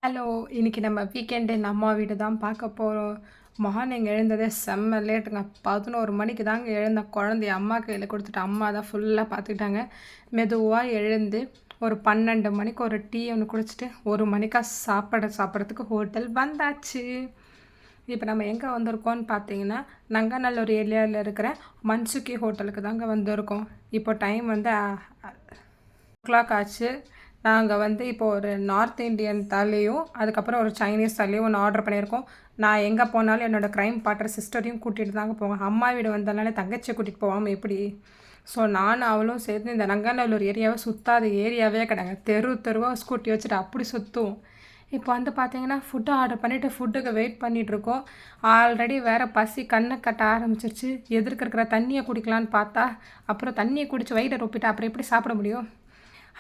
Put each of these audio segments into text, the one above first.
Hello! இன்னைக்கு நம்ம weekend அம்மா வீடு தான் பார்க்க போறோம். மார்னிங் எழுந்ததே செம்ம லேட்டுங்க. 11 மணிக்கு தாங்க எழுந்தேன். குழந்தைய அம்மா கையில குடுத்துட்டு, அம்மா தான் ஃபுல்லா பார்த்துக்கிட்டாங்க. மெதுவா எழுந்து ஒரு 12 மணிக்கு ஒரு டீ ஒண்ணு குடிச்சிட்டு, 1 மணிக்கா சாப்பிட்றதுக்கு ஹோட்டல் வந்தாச்சு. இப்ப நம்ம எங்க வந்திருக்கோம்னு பார்த்தீங்கன்னா, நங்கநல்லூர் ஏரியால இருக்கிற மன்சுக்கி ஹோட்டலுக்கு தாங்க வந்திருக்கோம். இப்போ டைம் வந்து 2:00 ஆச்சு. நாங்க வந்து இப்போ ஒரு நார்த் இண்டியன் தாலியும், அதுக்கப்புறம் ஒரு சைனீஸ் தாலியும் ஒண்ணு ஆர்டர் பண்ணியிருக்கோம். நான் எங்க போனாலும் என்னோட கிரைம் பார்ட்னர் சிஸ்டரையும் கூட்டிட்டு தாங்க போவேன். அம்மா வீடு வந்தனால தங்கச்சிய கூட்டிட்டு போகாம எப்படி? ஸோ நானும் அவளும் சேர்ந்து இந்த நங்கநல்லூர் ஏரியாவை சுத்தாத ஏரியாவே கிடையாதுங்க. தெருவா ஸ்கூட்டி வச்சுட்டு அப்படி சுத்துவோம். இப்போ வந்து பார்த்தீங்கன்னா, ஃபுட்டு ஆர்டர் பண்ணிவிட்டு ஃபுட்டுக்கு வெயிட் பண்ணிகிட்ருக்கோம். ஆல்ரெடி வேறு பசி கண்ணை கட்ட ஆரம்பிச்சிருச்சு. எதிர்க்க இருக்கிற தண்ணியை குடிக்கலான்னு பார்த்தா, அப்புறம் தண்ணியை குடிச்சு வயிறை ரொப்பிட்டு அப்புறம் எப்படி சாப்பிட முடியும்?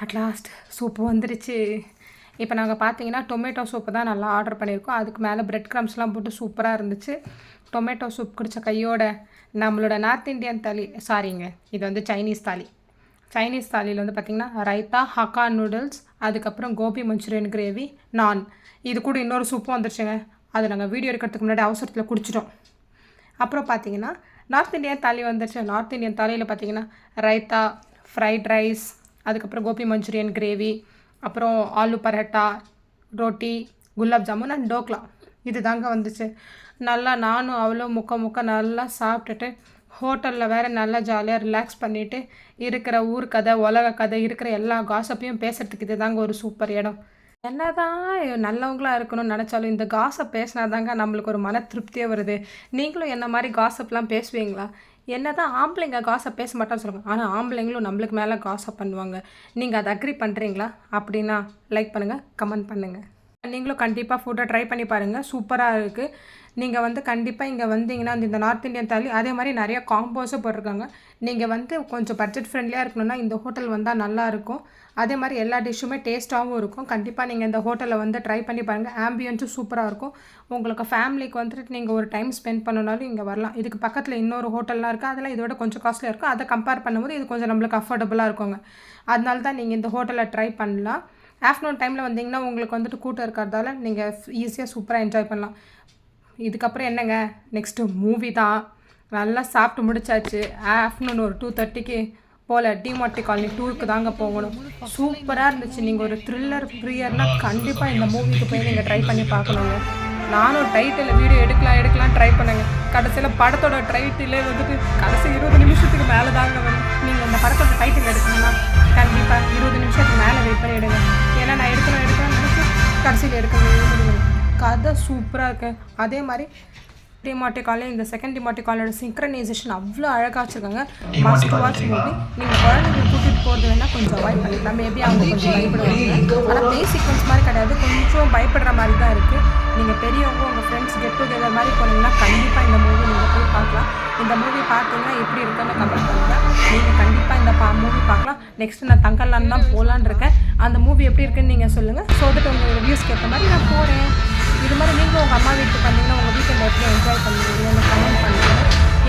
அட்லாஸ்ட் சூப்பு வந்துருச்சு. இப்போ நாங்கள் பார்த்தீங்கன்னா டொமேட்டோ சூப்பு தான் நல்லா ஆர்டர் பண்ணியிருக்கோம். அதுக்கு மேலே பிரெட் க்ரம்ஸ்லாம் போட்டு சூப்பராக இருந்துச்சு. டொமேட்டோ சூப் குடித்த கையோட நம்மளோட நார்த் இண்டியன் தாலி சாரிங்க, இது வந்து சைனீஸ் தாலி. சைனீஸ் தாலியில் வந்து பார்த்திங்கன்னா ரைத்தா, ஹக்கா நூடுல்ஸ், அதுக்கப்புறம் கோபி மஞ்சூரியன் கிரேவி, நான். இது கூட இன்னொரு சூப்பும் வந்துருச்சுங்க. அது நாங்கள் வீடியோ எடுக்கிறதுக்கு முன்னாடி அவசரத்தில் குடிச்சிட்டோம். அப்புறம் பார்த்தீங்கன்னா நார்த் இண்டியன் தாலி வந்துருச்சு. நார்த் இண்டியன் தாலியில் பார்த்தீங்கன்னா ரைத்தா, ஃப்ரைட் ரைஸ், அதுக்கப்புறம் கோபி மஞ்சூரியன் கிரேவி, அப்புறம் ஆலு பரோட்டா, ரோட்டி, குலாப் ஜாமுன் அண்ட் டோக்லா. இது தாங்க வந்துச்சு. நல்லா நானும் அவளும் முக்க நல்லா சாப்பிட்டுட்டு ஹோட்டலில் வேறு நல்லா ஜாலியாக ரிலாக்ஸ் பண்ணிவிட்டு இருக்கிற ஊர் கதை, உலக கதை, இருக்கிற எல்லா காசப்பையும் பேசுகிறதுக்கு இது தாங்க ஒரு சூப்பர் இடம். என்ன தான் நல்லவங்களாக இருக்கணும்னு நினச்சாலும் இந்த காசப் பேசினா தாங்க நம்மளுக்கு ஒரு மன திருப்தியே வருது. நீங்களும் என்ன மாதிரி காசப்லாம் பேசுவீங்களா? என்ன தான் ஆம்பளைங்க காசப் பேச மாட்டான்னு சொல்லுவாங்க, ஆனால் ஆம்பளைங்களும் நம்மளுக்கு மேலே காசப் பண்ணுவாங்க. நீங்கள் அதை அக்ரி பண்ணுறீங்களா? அப்படின்னா லைக் பண்ணுங்கள், கமெண்ட் பண்ணுங்கள். நீங்களும் கண்டிப்பாக ஃபுட்டை ட்ரை பண்ணி பாருங்கள். சூப்பராக இருக்குது. நீங்கள் வந்து கண்டிப்பாக இங்கே வந்தீங்கன்னா இந்த நார்த் இண்டியன் தாலி அதே மாதிரி நிறைய காம்போஸும் போட்டிருக்காங்க. நீங்கள் வந்து கொஞ்சம் பட்ஜெட் ஃப்ரெண்ட்லியாக இருக்கணும்னா இந்த ஹோட்டல் வந்தால் நல்லாயிருக்கும். அதே மாதிரி எல்லா டிஷ்ஷுமே டேஸ்ட்டாகவும் இருக்கும். கண்டிப்பாக நீங்கள் இந்த ஹோட்டலில் வந்து ட்ரை பண்ணி பாருங்கள். ஆம்பியன்ஸும் சூப்பராக இருக்கும். உங்களுக்கு ஃபேமிலிக்கு வந்துட்டு நீங்கள் ஒரு டைம் ஸ்பெண்ட் பண்ணனாலும் இங்கே வரலாம். இதுக்கு பக்கத்தில் இன்னொரு ஹோட்டல்லாம் இருக்குது. அதெல்லாம் இதோட கொஞ்சம் காஸ்ட்லியாக இருக்கும். அதை கம்பேர் பண்ணும்போது இது கொஞ்சம் நம்மளுக்கு அஃபோர்டபுளாக இருக்குங்க. அதனால தான் நீங்கள் இந்த ஹோட்டலில் ட்ரை பண்ணலாம். ஆஃப்டர்நூன் டைமில் வந்தீங்கன்னா உங்களுக்கு வந்துட்டு கூட்டம் இருக்கிறதால நீங்கள் ஈஸியாக சூப்பராக என்ஜாய் பண்ணலாம். இதுக்கப்புறம் என்னங்க, நெக்ஸ்ட்டு மூவி தான். நல்லா சாப்பிட்டு முடிச்சாச்சு. ஆஃப்டர்நூன் ஒரு 2:30க்கு போல் டிமார்ட்டி காலனி டூருக்கு தாங்க போகணும். சூப்பராக இருந்துச்சு. நீங்கள் ஒரு த்ரில்லர் ப்ரியர்னால் கண்டிப்பாக இந்த மூவிக்கு போய் நீங்கள் ட்ரை பண்ணி பார்க்கணுங்க. நானும் டைட்டில் வீடியோ எடுக்கலாம் ட்ரை பண்ணுங்க. கடைசியில் படத்தோட டைட்டிலே வந்துட்டு கடைசி 20 நிமிஷத்துக்கு மேலே தாங்க வரும். நீங்கள் இந்த படத்தோட டைட்டில் எடுக்கணும்னா கண்டிப்பாக 20 நிமிஷத்துக்கு மேலே வெயிட் பண்ணி எடுங்க. ஏன்னா நான் எடுக்கணும்னு நினச்சி கடைசியில் எடுக்கவே முடியும். கதை சூப்பராக இருக்குது. அதே மாதிரி டிமார்ட்டி காலனி, இந்த செகண்ட் டிமார்ட்டி காலனியோட சிங்க்ரனைசேஷன் அவ்வளோ அழகாக வச்சுருக்காங்க. Must watch movie. நீங்கள் குழந்தைங்களை கூட்டிகிட்டு போகிறது வேணால் கொஞ்சம் அவாய்ட் பண்ணிக்கலாம். மேபி அவங்க கொஞ்சம் பயப்படுவாங்க. ஆனால் பேசிக் சீக்வன்ஸ் மாதிரி கிடையாது, கொஞ்சம் பயப்படுற மாதிரி தான் இருக்குது. நீங்கள் பெரியவங்க உங்கள் ஃப்ரெண்ட்ஸ் கெட் டுகெதர் மாதிரி போனீங்கன்னா கண்டிப்பாக இந்த மூவி நீங்கள் போய் பார்க்கலாம். இந்த மூவி பார்த்தீங்கன்னா எப்படி இருக்குன்னு கமெண்ட் பண்ணுங்கள். நீங்கள் கண்டிப்பாக இந்த மூவி பார்க்கலாம். நெக்ஸ்ட்டு நான் தங்கலான்னு தான் போகலான்னு இருக்கேன். அந்த மூவி எப்படி இருக்குன்னு நீங்கள் சொல்லுங்கள். ஸோ தட் உங்கள் ரிவ்யூஸ்க்கு ஏற்ற மாதிரி நான் போகிறேன். இது மாதிரி நீங்களும் உங்கள் அம்மா வீட்டுக்கு வந்தீங்கன்னா உங்கள் வீட்டில் எப்படி என்ஜாய் பண்ணுவீங்கன்னு கமெண்ட் பண்ணுங்கள்.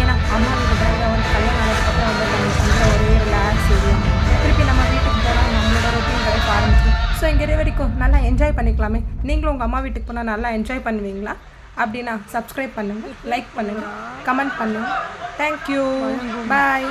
ஏன்னா அம்மா வீட்டு தாங்க வந்து கல்யாணம் ஆனதுக்கப்புறம் வந்து நம்ம பண்ணுற ஒரே ரிலாக்ஸ் ஏரியா. திருப்பி நம்ம வீட்டுக்கு போனால் நம்மளோட ரொட்டீன் லைஃப் ஆரம்பிச்சிடும். ஸோ இங்கே வரைக்கும் நல்லா என்ஜாய் பண்ணிக்கலாமே. நீங்களும் உங்கள் அம்மா வீட்டுக்கு போனால் நல்லா என்ஜாய் பண்ணுவீங்களா? அப்படின்னா சப்ஸ்கிரைப் பண்ணுங்கள், லைக் பண்ணுங்கள், கமெண்ட் பண்ணுங்கள். தேங்க்யூ, பாய்.